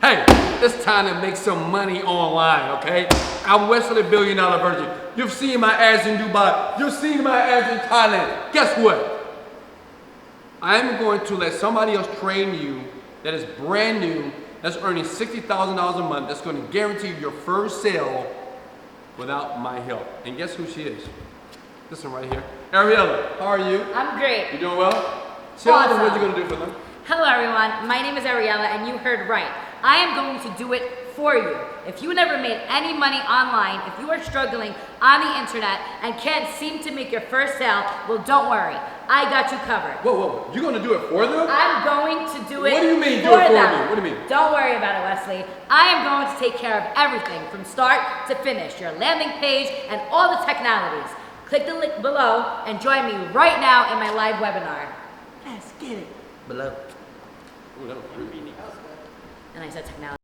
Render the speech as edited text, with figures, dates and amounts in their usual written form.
Hey, it's time to make some money online, okay? I'm Wesley $1 Billion Virgin. You've seen my ads in Dubai. You've seen my ads in Thailand. Guess what? I'm going to let somebody else train you that is brand new, that's earning $60,000 a month, that's going to guarantee your first sale without my help. And guess who she is? This one right here. Ariella, how are you? I'm great. You doing well? Tell them what you're going to do for them. Hello everyone, my name is Ariella and you heard right. I am going to do it for you. If you never made any money online, if you are struggling on the internet and can't seem to make your first sale, well don't worry, I got you covered. Whoa, you're going to do it for them? I'm going to do it for them. What do you mean do it for me? What do you mean? Don't worry about it, Wesley. I am going to take care of everything from start to finish, your landing page and all the technicalities. Click the link below and join me right now in my live webinar. Let's get it. Below. Ooh, that was pretty neat. And I said technology.